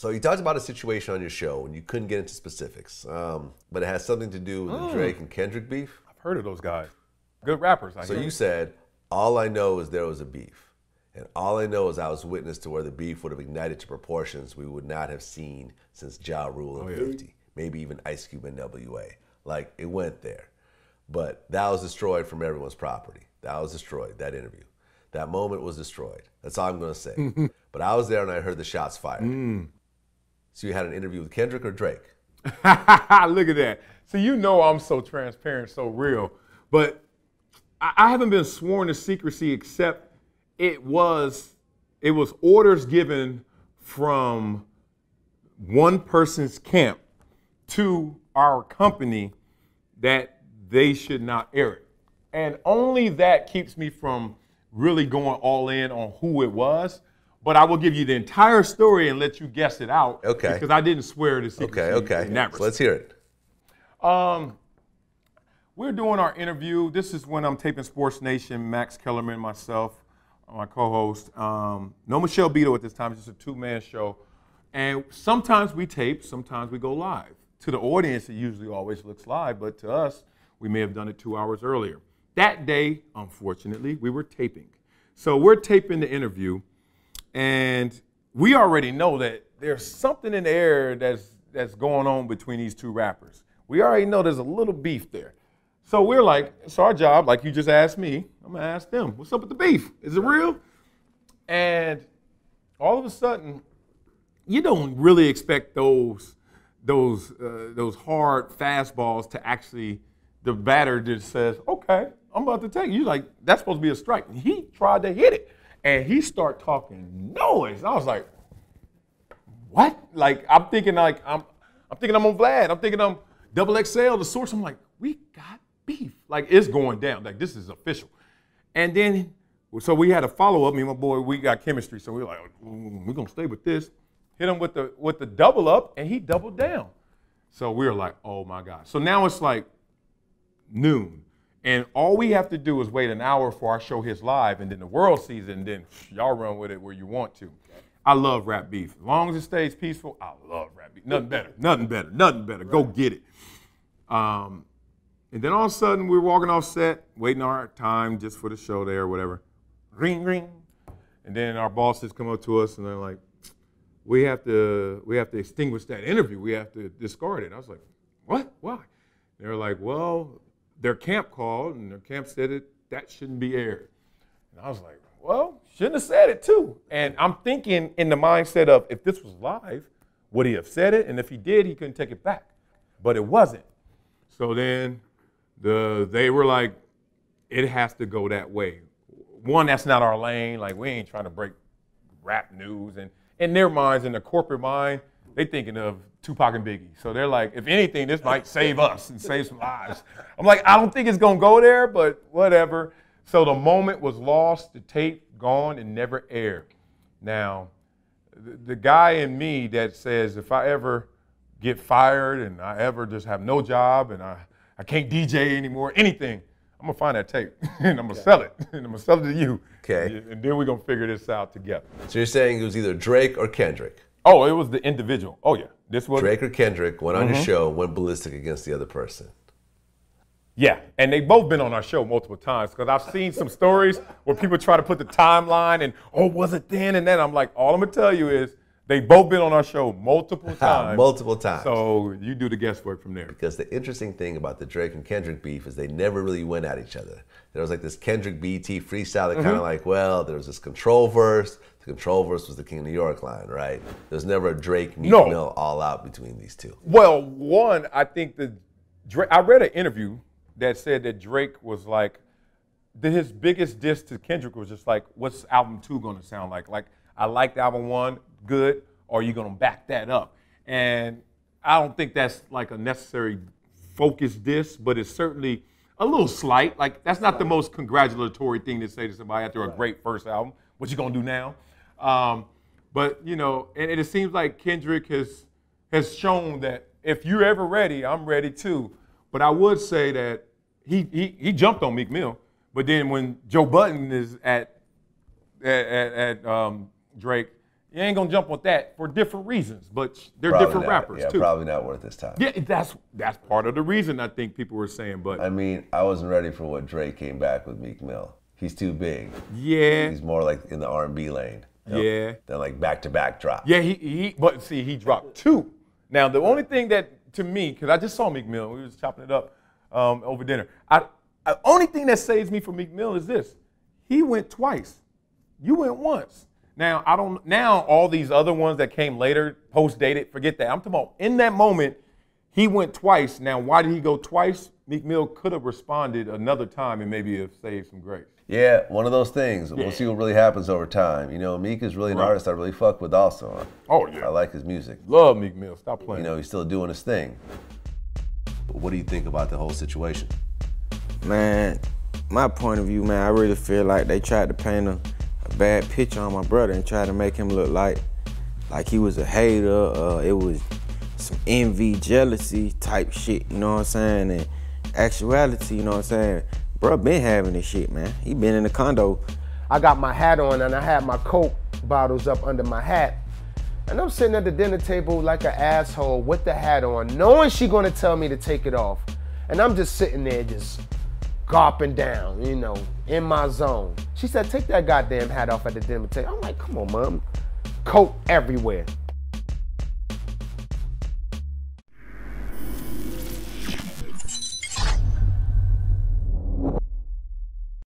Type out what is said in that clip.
So you talked about a situation on your show, and you couldn't get into specifics, but it has something to do with the Drake and Kendrick beef. I've heard of those guys. Good rappers. So you said, all I know is there was a beef. And all I know is I was witness to where the beef would have ignited to proportions we would not have seen since Ja Rule and 50, maybe even Ice Cube and NWA. Like, it went there. But that was destroyed from everyone's property. That was destroyed, that interview. That moment was destroyed. That's all I'm going to say. But I was there and I heard the shots fired. So you had an interview with Kendrick or Drake? Look at that. So you know I'm so transparent, so real. But I haven't been sworn to secrecy except it was orders given from one person's camp to our company that they should not air it. And only that keeps me from really going all in on who it was. But I will give you the entire story and let you guess it out. Okay. Because I didn't swear to secrecy. Okay. So let's hear it. We're doing our interview. This is when I'm taping Sports Nation, Max Kellerman, myself, my co-host. No Michelle Beto at this time. It's just a two-man show. And sometimes we tape, sometimes we go live. To the audience, it usually always looks live, but to us, we may have done it 2 hours earlier. That day, unfortunately, we were taping. So we're taping the interview, and we already know that there's something in the air that's going on between these two rappers. We already know there's a little beef there. So we're like, it's our job, like you just asked me, I'm gonna ask them, what's up with the beef? Is it real? And all of a sudden, you don't really expect those hard fastballs to actually, the batter just says, okay, I'm about to take it. You're like, that's supposed to be a strike. And he tried to hit it, and he started talking noise. I was like, what? Like, I'm thinking I'm on Vlad. I'm thinking I'm Double XL, the source. I'm like, we got beef. Like, it's going down. Like, this is official. And then, so we had a follow-up. Me and my boy, we got chemistry. So we were like, we're going to stay with this. Hit him with the double up, and he doubled down. So we were like, oh, my God. So now it's like noon. And all we have to do is wait an hour for our show hits live, and then the world sees it, and then y'all run with it where you want to. I love rap beef. As long as it stays peaceful, I love rap beef. Nothing better, nothing better, nothing better. Right. Go get it. And then all of a sudden, we're walking off set, waiting our time just for the show there or whatever. Ring, ring. And then our bosses come up to us, and they're like, we have to extinguish that interview. We have to discard it. I was like, what? Why? They were like, well, their camp called, and their camp said that shouldn't be aired. And I was like, well, shouldn't have said it too. And I'm thinking in the mindset of, if this was live, would he have said it? And if he did, he couldn't take it back. But it wasn't. So then they were like, it has to go that way. One, that's not our lane. Like, we ain't trying to break rap news. And in their minds, in the corporate mind, they thinking of Tupac and Biggie. So they're like, if anything, this might save us and save some lives. I'm like, I don't think it's going to go there, but whatever. So the moment was lost, the tape gone, and never aired. Now, the guy in me that says, if I ever get fired and I ever just have no job and I can't DJ anymore, anything, I'm going to find that tape and I'm going to sell it. And I'm going to sell it to you. Okay. And then we're going to figure this out together. So you're saying it was either Drake or Kendrick? Oh, it was the individual. Oh, yeah. This was Drake or Kendrick went on your show, went ballistic against the other person. Yeah, and they both been on our show multiple times because I've seen some stories where people try to put the timeline and, oh, was it then and then? I'm like, all I'm going to tell you is they both been on our show multiple times. Multiple times. So you do the guesswork from there. Because the interesting thing about the Drake and Kendrick beef is they never really went at each other. There was like this Kendrick BT freestyle that kind of like, well, there was this control verse. The control verse was the King of New York line, right? There's never a Drake Meek Mill all out between these two. Well, one, I think I read an interview that said that Drake was like, his biggest diss to Kendrick was just like, what's album 2 gonna sound like? Like, I liked album 1, good, or are you gonna back that up? And I don't think that's like a necessary focused diss, but it's certainly a little slight. Like, that's not the most congratulatory thing to say to somebody after a great first album. What you gonna do now? But, you know, and it seems like Kendrick has shown that if you're ever ready, I'm ready too. But I would say that he jumped on Meek Mill, but then when Joe Budden is at Drake, You ain't gonna jump on that for different reasons, but they're Probably different not. rappers Yeah, too. probably not worth his time. Yeah, that's part of the reason I think people were saying. But I mean, I wasn't ready for what Drake came back with Meek Mill. He's too big. yeah, He's more like in the R&B lane. yeah, Than like back-to-back drop. yeah. But see, he dropped 2. Now the only thing that to me, because I just saw Meek Mill, we was chopping it up over dinner. Only thing that saves me from Meek Mill is this: he went twice. You went once. Now Now all these other ones that came later, post-dated, forget that. I'm talking about in that moment, he went twice. Now, why did he go twice? Meek Mill could have responded another time and maybe have saved some grace. Yeah, one of those things. We'll see what really happens over time. You know, Meek is really an artist I really fuck with also. Oh, yeah. I like his music. Love Meek Mill. Stop playing. You know, he's still doing his thing. But what do you think about the whole situation? Man, my point of view, man, I really feel like they tried to paint a bad picture on my brother and tried to make him look like he was a hater. It was some envy, jealousy type shit, you know what I'm saying? And actuality, you know what I'm saying? Bro been having this shit, man. He been in the condo. I got my hat on and I had my Coke bottles up under my hat. And I'm sitting at the dinner table like an asshole with the hat on, knowing she gonna tell me to take it off. And I'm just sitting there just gulping down, you know, in my zone. She said, take that goddamn hat off at the dinner table. I'm like, come on, Mom. Coke everywhere.